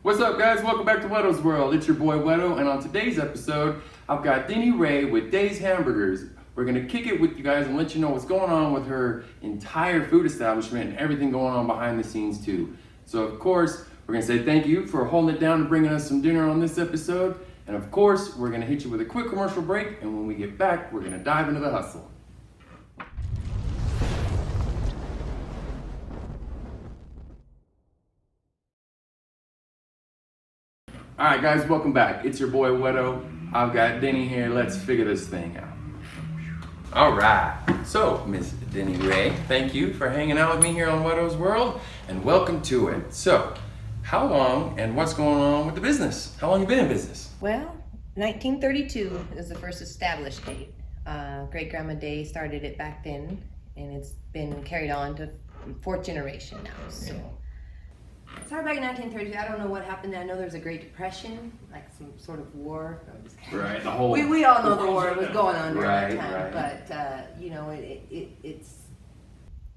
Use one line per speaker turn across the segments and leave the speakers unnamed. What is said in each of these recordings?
What's up, guys? Welcome back to Whetto's World. It's your boy Whetto, and on today's episode, I've got Deney Rae with Days Hamburgers. We're gonna kick it with you guys and let you know what's going on with her entire food establishment and everything going on behind the scenes too. So of course, we're gonna say thank you for holding it down and bringing us some dinner on this episode. And of course, we're gonna hit you with a quick commercial break, and when we get back, we're gonna dive into the hustle. All right, guys, welcome back. It's your boy Whetto. I've got Deney here. Let's figure this thing out. All right. So, Miss Deney Rae, thank you for hanging out with me here on Whetto's World, and welcome to it. So, how long and what's going on with the business? How long you been in business?
Well, 1932 is the first established date. Great Grandma Day started it back then, and it's been carried on to fourth generation now. So. Started back in 1932. I don't know what happened. I know there was a Great Depression, like some sort of war.
Right, the whole.
We all know the war was going on during that time,
right.
but you know it's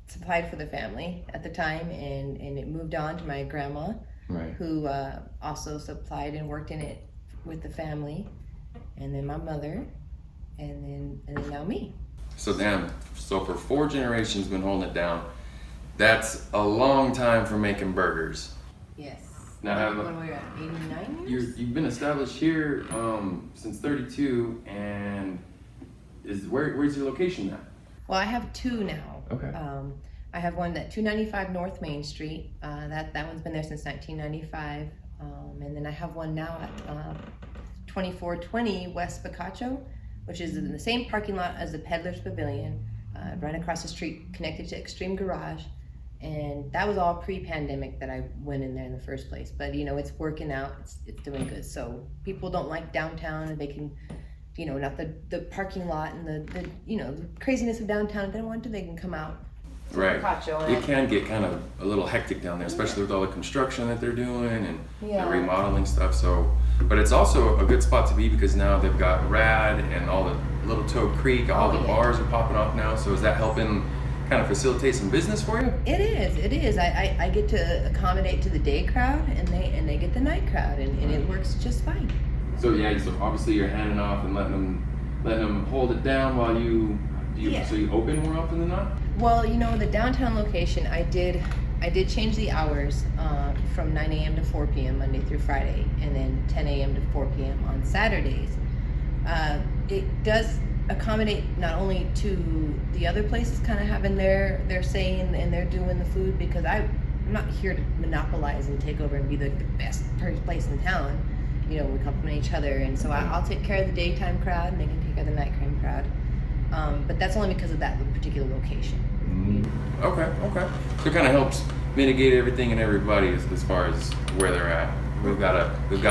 supplied for the family at the time, and it moved on to my grandma,
right,
who also supplied and worked in it with the family, and then my mother, and then now me.
So for 4 generations been holding it down. That's a long time for making burgers.
Yes.
Now,
when we were at 89 years?
You've been established here since 32, and where's your location now?
Well, I have 2 now.
Okay.
I have one at 295 North Main Street. That one's been there since 1995, and then I have one now at 2420 West Picacho, which is in the same parking lot as the Peddlers Pavilion, right across the street, connected to Extreme Garage. And that was all pre-pandemic that I went in there in the first place. But you know, it's working out, it's doing good. So people don't like downtown, and they can, you know, not the parking lot and the you know, the craziness of downtown. If they don't want to, they can come out.
Right. It can get kind of a little hectic down there, especially with all the construction that they're doing and the remodeling stuff. So, but it's also a good spot to be because now they've got Rad and all the Little Toad Creek, all the bars are popping off now. So is that helping kind of facilitate some business for you?
It is. I get to accommodate to the day crowd, and they get the night crowd, and it works just fine.
So so obviously you're handing off and letting them hold it down while so you open more often than not?
Well, you know, the downtown location, I did change the hours from 9 a.m. to 4 p.m. Monday through Friday, and then 10 a.m. to 4 p.m. on Saturdays. It does accommodate not only to the other places kind of having their say and they're doing the food, because I'm not here to monopolize and take over and be the best place in town. You know, we complement each other, and so I'll take care of the daytime crowd, and they can take care of the nighttime crowd. But that's only because of that particular location.
Mm-hmm. Okay. So it kind of helps mitigate everything and everybody as far as where they're at. We've got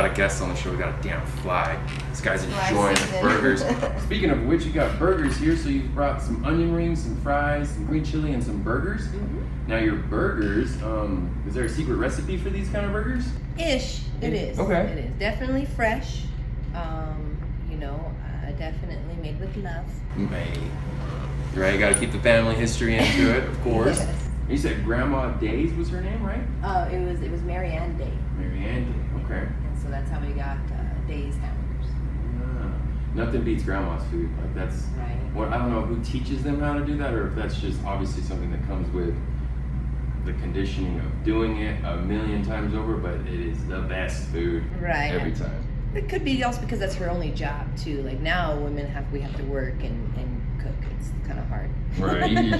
a guest on the show. We got a damn fly. This guy's enjoying the burgers. Speaking of which, you got burgers here. So you've brought some onion rings, some fries, some green chili, and some burgers. Mm-hmm. Now your burgers, is there a secret recipe for these kind of burgers?
It is.
Okay.
It is definitely fresh. You know, definitely made with love.
Right, you got to keep the family history into it, of course.
Yes.
You said Grandma Days was her name, right?
It was Mary Ann Day.
Mary Ann Day, okay.
And so that's how we got Days Hamburgers.
Nothing beats Grandma's food. Like that's
right.
I don't know who teaches them how to do that, or if that's just obviously something that comes with the conditioning of doing it a million times over, but it is the best food every time.
It could be also because that's her only job too. Like now, we have to work and cook. It's kind of hard.
Right. You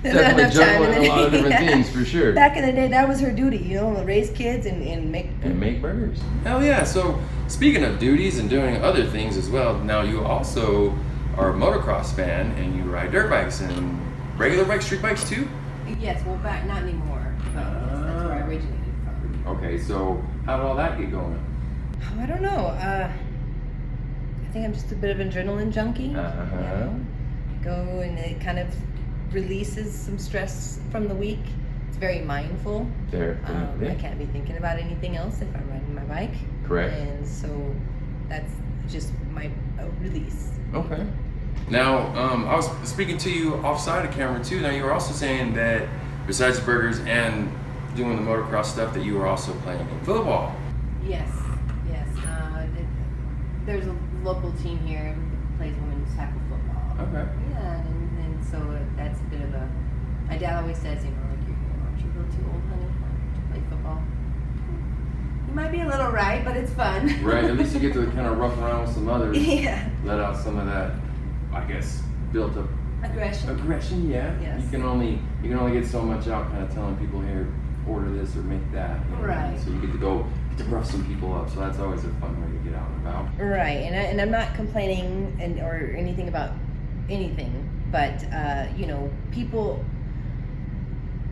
definitely juggle a lot of different things for sure.
Back in the day, that was her duty. You know, raise kids and make
burgers. Hell yeah! So speaking of duties and doing other things as well, now you also are a motocross fan and you ride dirt bikes and regular bikes, street bikes too.
Yes. Well, not anymore. But that's where I originated from.
Okay. So how did all that get going?
Oh, I don't know. I think I'm just a bit of an adrenaline junkie. You know? Go and it kind of releases some stress from the week. It's very mindful. I can't be thinking about anything else if I'm riding my bike.
Correct.
And so that's just my release.
Okay. Now, I was speaking to you offside of camera too. Now, you were also saying that besides burgers and doing the motocross stuff, that you were also playing in football.
Yes. There's a local team here that plays women's tackle football.
Okay.
Yeah, and so that's a bit of a. My dad always says, like aren't you a little too old, honey, to play football? You might be a little right, but it's fun.
Right. At least you get to kind of rough around with some others.
Yeah.
Let out some of that, I guess, built up
Aggression.
Yeah.
Yes.
You can only get so much out, kind of telling people here, order this or make that.
Right.
So you get to rough some people up. So that's always a fun way to get out and about.
Right, and I'm not complaining or anything about anything, but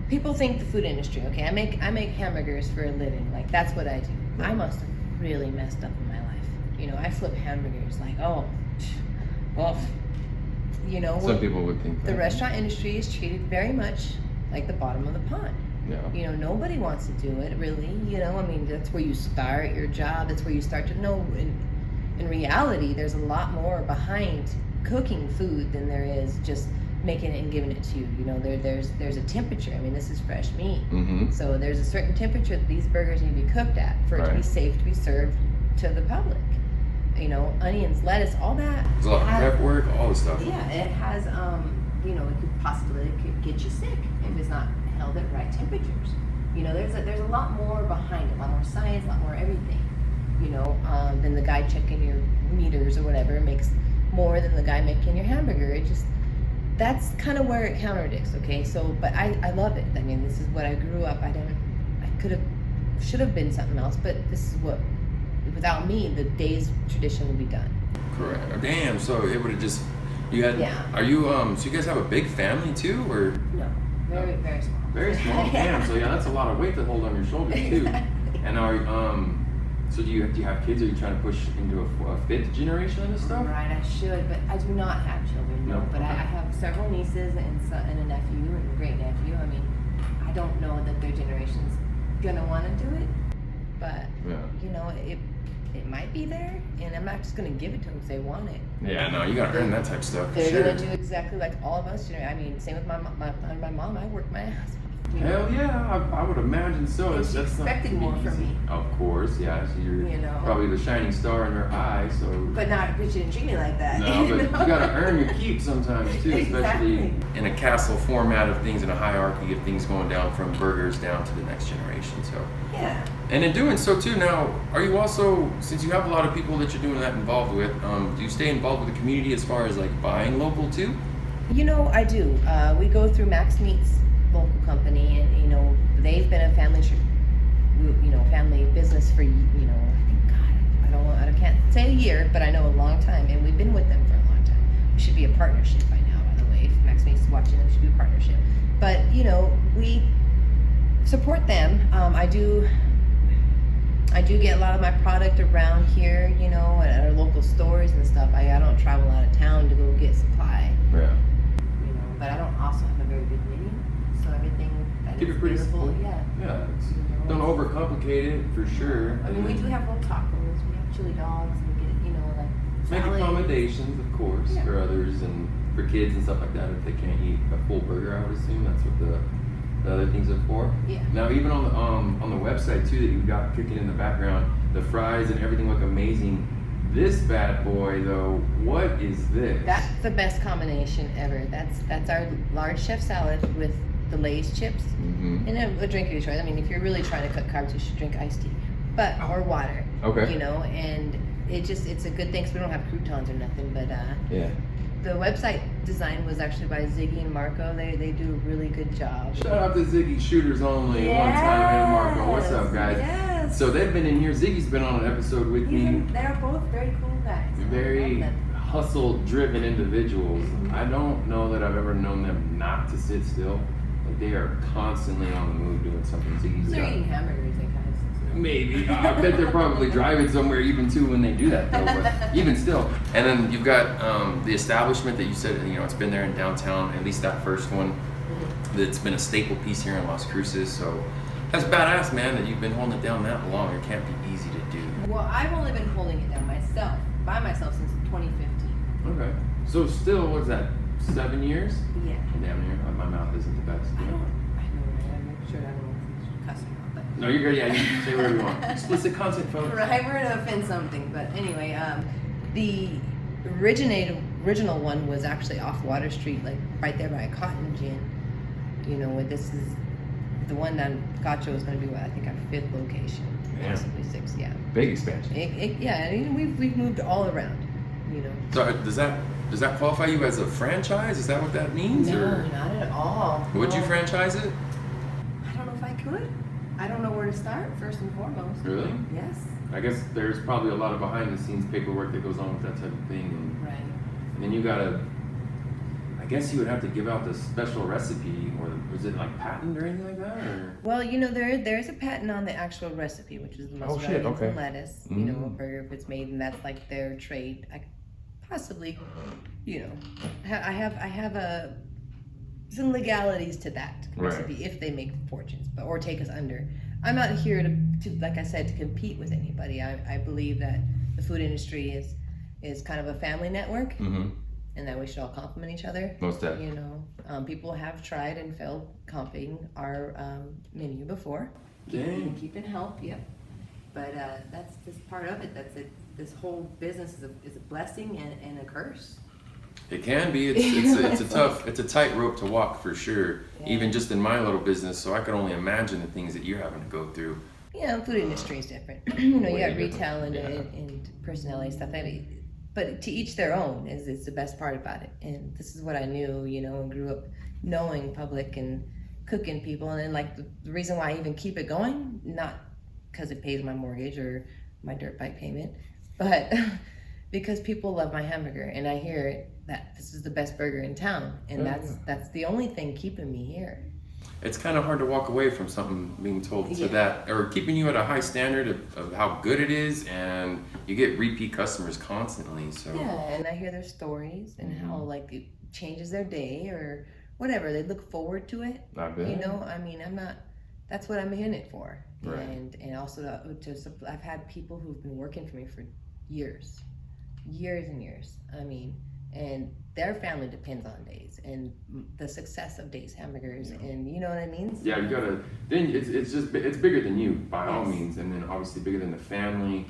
people think the food industry. Okay, I make hamburgers for a living. Like that's what I do. I must have really messed up in my life. I flip hamburgers. Like
Some people would think that.
The restaurant industry is treated very much like the bottom of the pond.
Yeah.
Nobody wants to do it really. That's where you start your job. That's where you start to know. In reality, there's a lot more behind cooking food than there is just making it and giving it to you. There's a temperature. This is fresh meat.
Mm-hmm.
So there's a certain temperature that these burgers need to be cooked at for it to be safe to be served to the public. Onions, lettuce, all that.
There's a lot of prep work, all this stuff.
Yeah, it has, it could get you sick if it's not held at right temperatures. There's a lot more behind it, a lot more science, a lot more everything. Than the guy checking your meters or whatever makes more than the guy making your hamburger. That's kind of where it contradicts. Okay, so but I love it. This is what I grew up. Should have been something else, but this is what. Without me, the Days tradition would be done.
Correct. Damn. So it would have just. You had.
Yeah.
Are you So you guys have a big family too, or?
No. Very very small.
Very small. Damn. So that's a lot of weight to hold on your shoulders too.
Exactly.
And so do you have kids? Are you trying to push into a fifth generation of this stuff?
Right, I should, but I do not have children. No, but I have several nieces and a nephew and a great nephew. I don't know that their generation's gonna want to do it, but it might be there, and I'm not just gonna give it to them because they want it.
Yeah, no, you gotta earn that type of stuff.
They're gonna do exactly like all of us. Same with my mom. I work my ass off.
Hell yeah, I would imagine so.
She expected more from me.
Of course, yeah. So you're probably the shining star in her eye. So.
But she didn't treat me like that.
No, but you gotta earn your keep sometimes too, especially in a castle format of things, in a hierarchy of things going down from burgers down to the next generation. So.
Yeah.
And in doing so too, now, are you also, since you have a lot of people that you're doing that involved with, do you stay involved with the community as far as like buying local too?
I do. We go through Max Meats local company, and they've been a family business for I think I can't say a year, but I know a long time, and we've been with them for a long time. We should be a partnership by now, by the way. If Max Meats is watching, we should be a partnership. But we support them. I do get a lot of my product around here, at our local stores and stuff. I don't travel out of town to go get supply.
Yeah.
But I don't also have a very big menu, so everything that
Keep
is
it pretty
available,
simple.
yeah.
Don't overcomplicate it for sure.
We do have little tacos. We have chili dogs. We get like
Make
salad.
accommodations, of course, for others and for kids and stuff like that. If they can't eat a full burger, I would assume that's what the other things are for.
Yeah.
Now, even on the website too, that you got kicking in the background, the fries and everything look amazing. This bad boy though, what is this?
That's the best combination ever. That's our large chef salad with the Lay's chips and a drink of your choice. If you're really trying to cut carbs, you should drink iced tea, or water.
Okay.
And it's a good thing because we don't have croutons or nothing. But
yeah.
The website design was actually by Ziggy and Marco. They do a really good job.
Shout out to Ziggy, Shooters Only, one time, and Marco. What's up, guys?
Yes.
So they've been in here. Ziggy's been on an episode with me.
They're both very cool guys.
Very hustle-driven individuals. I don't know that I've ever known them not to sit still. Like they are constantly on the move doing something. Ziggy's
They're
got
eating hamburgers, they kind of.
maybe. I bet they're probably driving somewhere even too when they do that though. But even still. And then you've got the establishment that you said it's been there in downtown. At least that first one. That's been a staple piece here in Las Cruces. So that's badass, man. That you've been holding it down that long. It can't be easy to do.
Well, I've only been holding it down by myself since 2015.
Okay. So still, what's that, 7 years?
Yeah.
Damn near. My mouth isn't the best.
I know, right? I'm not sure I don't know if it's cussing or not, but.
No, you're good. Yeah, you can say whatever you want. Explicit content, folks.
Right, we're gonna offend something, but anyway, the original one was actually off Water Street, like right there by a cotton gin. You know, where this is the one down Gacho is gonna be what I think our 5th location, possibly 6th. Yeah.
Big expansion.
Yeah, and we've moved all around. You know.
So does that qualify you as a franchise? Is that what that means?
No,
or
not at all.
would you
No.
franchise it?
I don't know if I could. I don't know where to start, first and foremost.
Really?
Yes.
I guess there's probably a lot of behind the scenes paperwork that goes on with that type of thing.
Right.
And then you gotta, I guess you would have to give out the special recipe, or was it like patent or anything like that? Or?
Well, you know, there's a patent on the actual recipe, which is the mozzarella and lettuce. You know, a burger if it's made, and that's like their trade. I possibly, you know, I have some legalities to that recipe if they make fortunes, but or take us under. I'm not here to like I said, to compete with anybody. I believe that the food industry is kind of a family network. And that we should all compliment each other.
Most definitely.
You know, people have tried and failed comping our menu before.
Dang.
Keeping help, yep. But that's just part of it. That's it. This whole business is a blessing and a curse.
It can be. It's a tight rope to walk for sure. Yeah. Even just in my little business, so I can only imagine the things that you're having to go through.
Yeah, food industry is different. You know, you got retail and personality stuff. I mean, but to each their own is the best part about it. And this is what I knew, you know, and grew up knowing public and cooking people. And then like the reason why I even keep it going, not because it pays my mortgage or my dirt bike payment, but because people love my hamburger and I hear it, that this is the best burger in town. And that's the only thing keeping me here.
It's kind of hard to walk away from something being told to that, or keeping you at a high standard of how good it is, and you get repeat customers constantly. So
yeah, and I hear their stories and how like it changes their day or whatever. They look forward to it.
I bet.
You know, I mean, I'm not. That's what I'm in it for.
Right.
And also I've had people who've been working for me for years and years. I mean, and their family depends on Days and the success of Days Hamburgers, and you know what I mean?
Yeah, you gotta. Then it's bigger than you by all means, and then obviously bigger than the family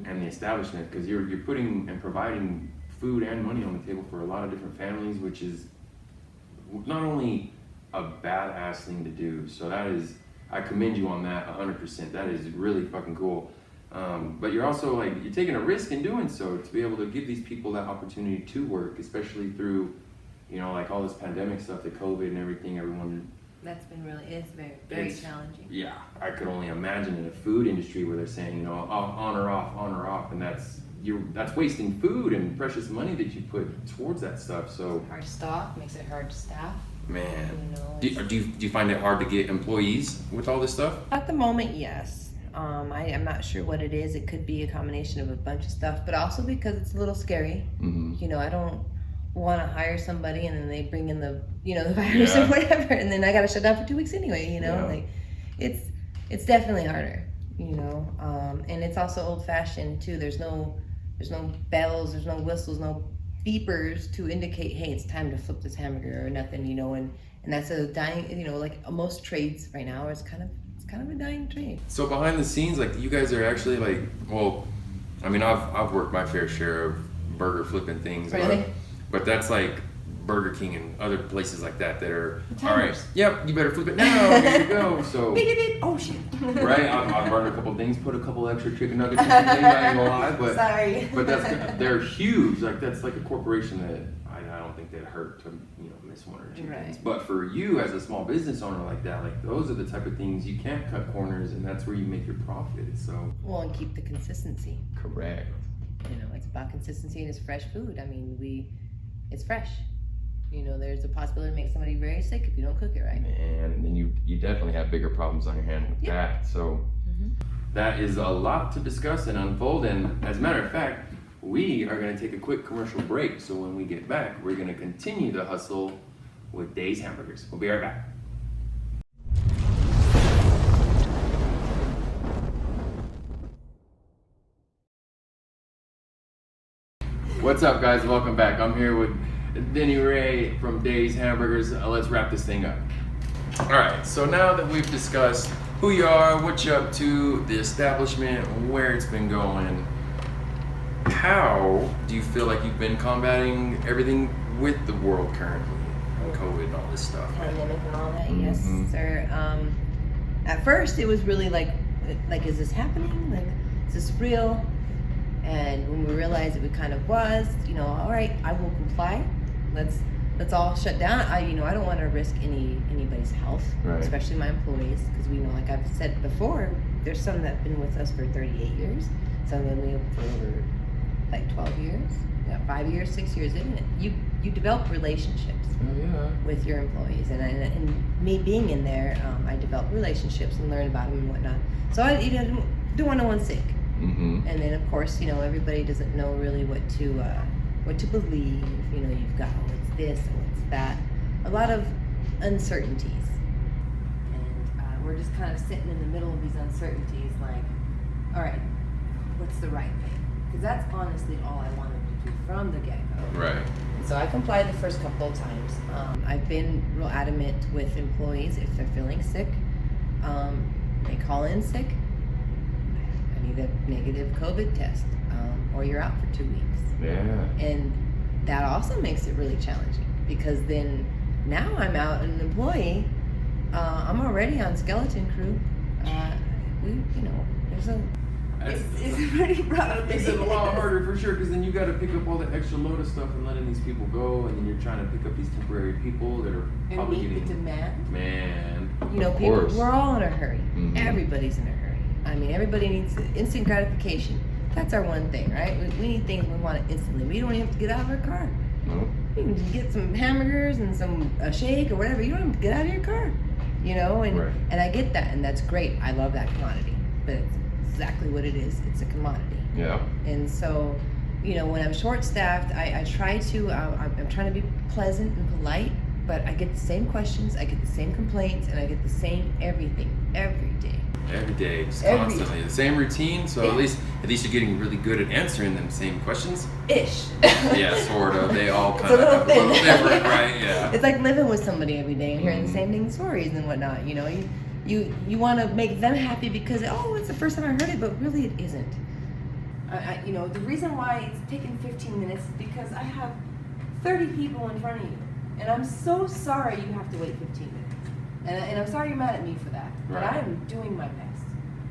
and the establishment, because you're putting and providing food and money on the table for a lot of different families, which is not only a badass thing to do. So I commend you on that 100%. That is really fucking cool. But you're also like, you're taking a risk in doing so to be able to give these people that opportunity to work, especially through, you know, like all this pandemic stuff, the COVID and everything,
That's been it's very challenging.
Yeah, I could only imagine in the food industry where they're saying, you know, on or off, and that's wasting food and precious money that you put towards that stuff. So
hard to stock, makes it hard to staff.
Man,
you know,
do you find it hard to get employees with all this stuff?
At the moment, yes. I'm not sure what it is. It could be a combination of a bunch of stuff, but also because it's a little scary. You know, I don't want to hire somebody and then they bring in the virus or whatever, and then I got to shut down for 2 weeks anyway. You know, like it's definitely harder. You know, and it's also old fashioned too. There's no bells, there's no whistles, no beepers to indicate, hey, it's time to flip this hamburger or nothing. You know, and that's a dying. You know, like most trades right now is kind of a dying trade.
So behind the scenes, like you guys are actually like, well, I mean, I've worked my fair share of burger flipping things.
Really?
But that's like Burger King and other places like that are
all
right. Yep, you better flip it now. Here you go. So
oh shit.
Right, I've burned a couple things, put a couple extra chicken nuggets in the thing. I ain't gonna lie, but
sorry.
But they're huge. Like that's like a corporation that I don't think they'd hurt to miss one or two things. But for you as a small business owner like that, like those are the type of things you can't cut corners, and that's where you make your profit. So
and keep the consistency.
Correct.
You know, it's about consistency and it's fresh food. I mean, it's fresh. You know, there's a possibility to make somebody very sick if you don't cook it right.
Man, and then you definitely have bigger problems on your hand with that. So that is a lot to discuss and unfold. And as a matter of fact, we are going to take a quick commercial break. So when we get back, we're going to continue the hustle with Days Hamburgers. We'll be right back. What's up, guys? Welcome back. I'm here with Deney Rae from Days Hamburgers. Let's wrap this thing up. All right, so now that we've discussed who you are, what you're up to, the establishment, where it's been going, how do you feel like you've been combating everything with the world currently, and COVID and all this stuff?
Pandemic and all that, yes, sir. At first, it was really like, is this happening? Like, is this real? And when we realized it kind of was, all right, I will comply. Let's all shut down. I don't want to risk anybody's health,
right,
especially my employees, because we know, like I've said before, there's some that have been with us for 38 years, some of them for over like 12 years, 5 years, 6 years, isn't it? You develop relationships with your employees, and me being in there, I developed relationships and learned about them and whatnot. So I don't want no one sick. And then of course, everybody doesn't know really what to believe. You've got it's this and it's that, a lot of uncertainties, and we're just kind of sitting in the middle of these uncertainties. Like, all right, what's the right thing? Because that's honestly all I wanted to do from the get-go.
Right.
So I complied the first couple of times. I've been real adamant with employees, if they're feeling sick, they call in sick, I need a negative COVID test, or you're out for 2 weeks.
Yeah. And
that also makes it really challenging, because then now I'm out an employee, I'm already on skeleton crew. It's pretty rough.
That makes it a lot harder for sure, because then you got to pick up all the extra load of stuff and letting these people go, and then you're trying to pick up these temporary people that are probably
meet
getting
the demand.
Man,
people, we're all in a hurry. Everybody's in a hurry. I mean, everybody needs instant gratification. That's our one thing, right? We need things we want it instantly. We don't even have to get out of our car.
No.
You can just get some hamburgers and a shake or whatever. You don't have to get out of your car,
Right.
And I get that, and that's great. I love that commodity, but it's exactly what it is. It's a commodity.
Yeah.
And so, when I'm short-staffed, I try to. I'm trying to be pleasant and polite, but I get the same questions, I get the same complaints, and I get the same everything every day.
Every day, just constantly the same routine. So at least you're getting really good at answering them same questions.
Ish.
Yeah, sort of. They all kind of have a little different, right? Yeah.
It's like living with somebody every day and hearing the same thing, stories and whatnot. You want to make them happy because it's the first time I heard it, but really it isn't. The reason why it's taken 15 minutes is because I have 30 people in front of you, and I'm so sorry you have to wait 15 minutes. And I'm sorry you're mad at me for that, but I am doing my best.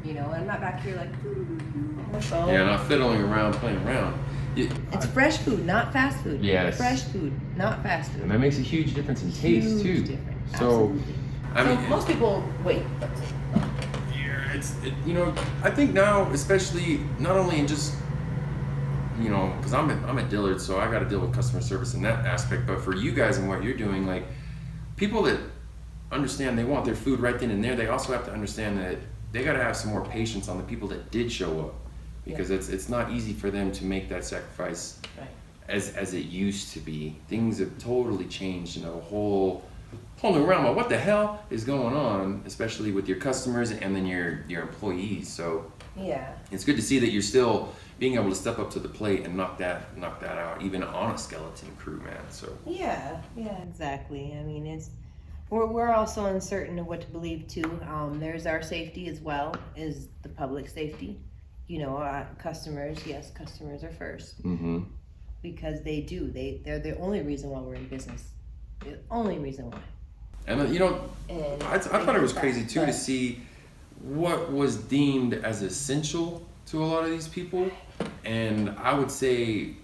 I'm not back here like on my phone.
Yeah, not fiddling around, playing around.
It's fresh food, not fast food.
Yes.
Fresh food, not fast food.
And that makes a huge difference in taste too.
Difference.
So,
Absolutely. Most people wait.
Yeah, I think now, especially not only in just, because I'm at Dillard, so I got to deal with customer service in that aspect. But for you guys and what you're doing, like people that understand they want their food right then and there, they also have to understand that they got to have some more patience on the people that did show up, because it's not easy for them to make that sacrifice as it used to be. Things have totally changed in a whole new realm of what the hell is going on, especially with your customers and then your employees. So it's good to see that you're still being able to step up to the plate and knock that out, even on a skeleton crew, man. So
yeah, exactly. I mean, we're also uncertain of what to believe too. There's our safety as well as the public safety. Customers are first, because they're the only reason why we're in business. The only reason why.
And I thought it was crazy too to see what was deemed as essential to a lot of these people, and I would say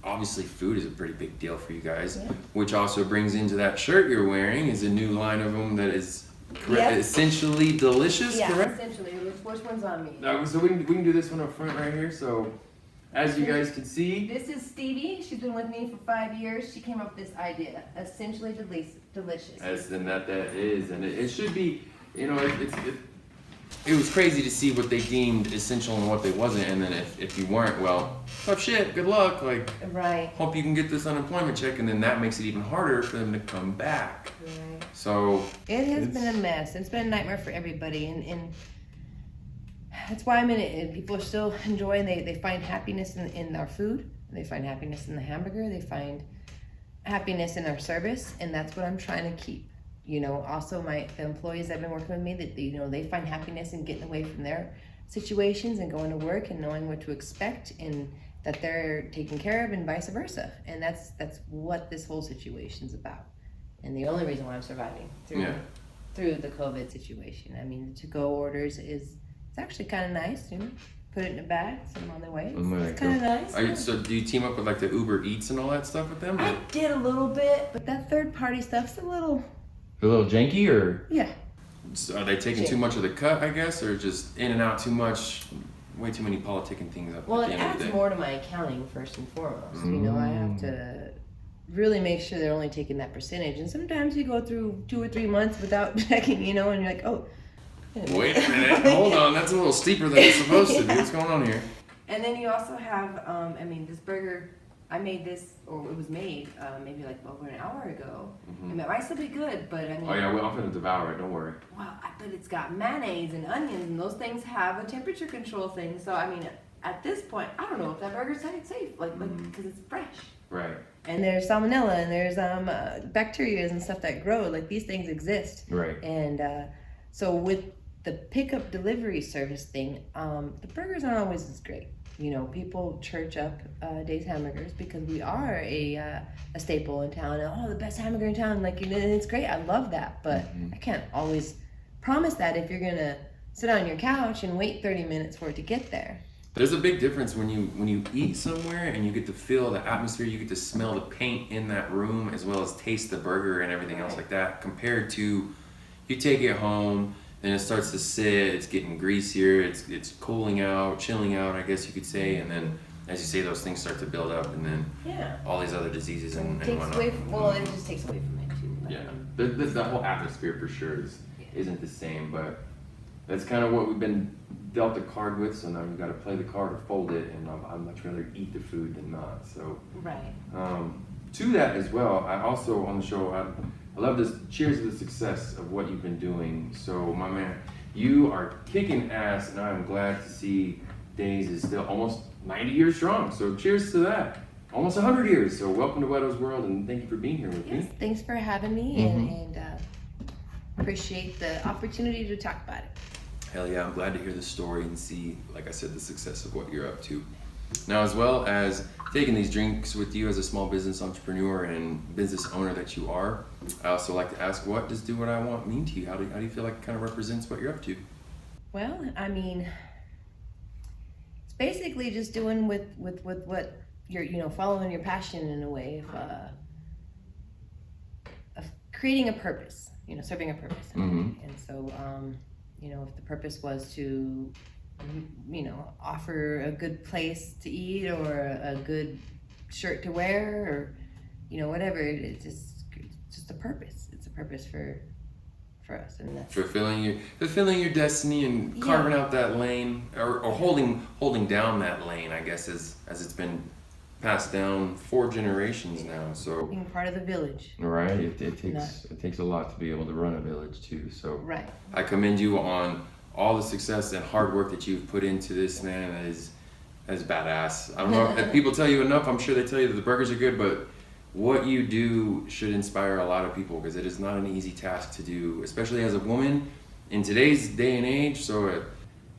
obviously food is a pretty big deal for you guys, which also brings into that shirt you're wearing is a new line of them that is essentially delicious, correct?
Essentially. Which one's on me?
So we can do this one up front right here. So as you guys can see,
this is Stevie. She's been with me for 5 years. She came up with this idea, essentially delicious.
And that is, and it should be, it was crazy to see what they deemed essential and what they wasn't, and then if you weren't, well, tough shit, good luck, hope you can get this unemployment check, and then that makes it even harder for them to come back.
Right.
So
it has been a mess. It's been a nightmare for everybody, and that's why I'm in it. And people are still enjoying. They find happiness in our food. They find happiness in the hamburger. They find happiness in our service, and that's what I'm trying to keep. You know, also the employees that have been working with me, that you know, they find happiness in getting away from their situations and going to work and knowing what to expect and that they're taken care of, and vice versa. And that's what this whole situation's about. And the only reason why I'm surviving through the COVID situation. I mean, the to-go orders it's actually kind of nice, you know. Put it in a bag, send them on their way. It's kind of nice.
So do you team up with like the Uber Eats and all that stuff with them?
I did a little bit, but that third-party stuff's a little
janky, or?
Yeah.
So are they taking too much of the cut, I guess, or just in and out too much? Way too many politicking things up.
Well,
at
it
the end of the
adds
day.
more to my accounting first and foremost. You know, I have to really make sure they're only taking that percentage. And sometimes you go through 2 or 3 months without checking, you know, and you're like, oh.
Wait a minute, hold on, that's a little steeper than it's supposed to be. What's going on here?
And then you also have, I mean, this burger, I made this, or it was made maybe like over an hour ago. I mean, it might still be good, but I mean.
Oh yeah, I'm gonna devour it. Don't worry.
Well, but it's got mayonnaise and onions, and those things have a temperature control thing. So I mean, at this point, I don't know if that burger's safe, like because it's fresh.
Right.
And there's salmonella, and there's bacteria and stuff that grow. Like these things exist.
Right.
And so with the pickup delivery service thing, the burgers aren't always as great. You know, people church up Days Hamburgers because we are a staple in town. Oh, the best hamburger in town. Like, you know, it's great. I love that. But I can't always promise that if you're going to sit on your couch and wait 30 minutes for it to get there.
There's a big difference when you eat somewhere and you get to feel the atmosphere, you get to smell the paint in that room as well as taste the burger and everything else like that, compared to you take it home. Then it starts to sit, it's getting greasier, it's cooling out, chilling out, I guess you could say, and then, as you say, those things start to build up, and then all these other diseases and whatnot.
It just takes away from it, too.
Yeah, the whole atmosphere for sure isn't the same, but that's kind of what we've been dealt the card with, so now we've got to play the card or fold it, and I'd much rather eat the food than not, so.
Right.
To that as well, I also, on the show, I love this. Cheers to the success of what you've been doing. So, my man, you are kicking ass, and I'm glad to see Days is still almost 90 years strong. So, cheers to that. Almost 100 years. So, welcome to Whetto's World, and thank you for being here with me.
Thanks for having me, and appreciate the opportunity to talk about it.
Hell yeah, I'm glad to hear the story and see, like I said, the success of what you're up to. Now, as well as taking these drinks with you as a small business entrepreneur and business owner that you are, I also like to ask, what does Do What I Want mean to you? How do you feel like it kind of represents what you're up to?
Well, I mean, it's basically just doing with what you're, you know, following your passion in a way of creating a purpose, you know, serving a purpose. And so, you know, if the purpose was to, you know, offer a good place to eat or a good shirt to wear or, you know, whatever, it's just a purpose. It's a purpose for us, and that's
fulfilling your destiny and carving out that lane or holding down that lane, I guess, as it's been passed down 4 generations now. So
being part of the village.
Right. It takes a lot to be able to run a village too. So
right.
I commend you on all the success and hard work that you've put into this, man. That is badass. I don't know if people tell you enough. I'm sure they tell you that the burgers are good, but what you do should inspire a lot of people, because it is not an easy task to do, especially as a woman in today's day and age. So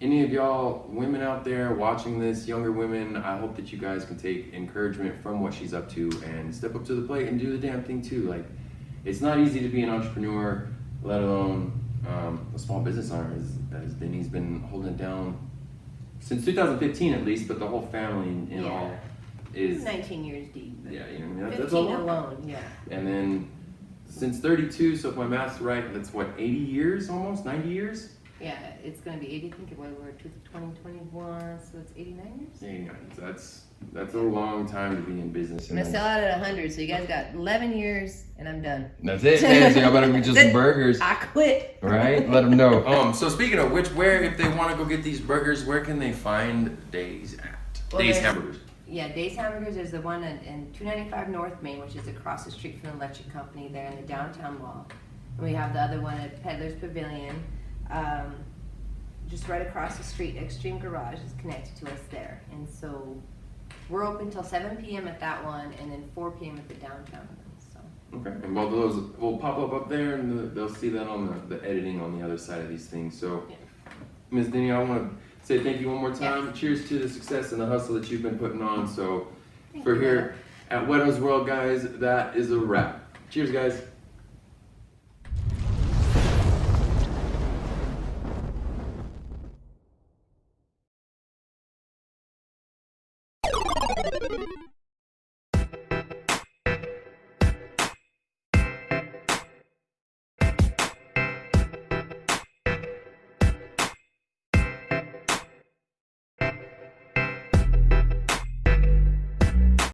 any of y'all women out there watching this, younger women, I hope that you guys can take encouragement from what she's up to and step up to the plate and do the damn thing too. Like, it's not easy to be an entrepreneur, let alone a small business owner, as Denny's been holding down since 2015 at least, but the whole family in all is
19 years deep.
Yeah, you know,
15
that's a lot.
alone, yeah.
And then since 32, so if my math's right, that's what, 80 years almost, 90 years?
Yeah, it's going to be 80. I think we're 2021, so it's 89 years.
89. So that's a long time to be in business.
I'm going to sell out at 100, so you guys got 11 years, and I'm done.
That's it, man. So y'all better be just some burgers.
I quit.
Right? Let them know. So speaking of which, where, if they want to go get these burgers, where can they find Days at? Well, Days Hamburgers.
Yeah, Days Hamburgers is the one in 295 North Main, which is across the street from the electric company there in the downtown mall. And we have the other one at Peddlers Pavilion. Just right across the street, Extreme Garage is connected to us there. And so we're open till 7 p.m. at that one, and then 4 p.m. at the downtown one. So.
Okay, and both of those will pop up there, and they'll see that on the editing on the other side of these things. So,
Yeah.
Ms. Deney, I want to say thank you one more time.
Yeah.
Cheers to the success and the hustle that you've been putting on. So,
Thank
for
you,
here at Whetto's World, guys, that is a wrap. Cheers, guys.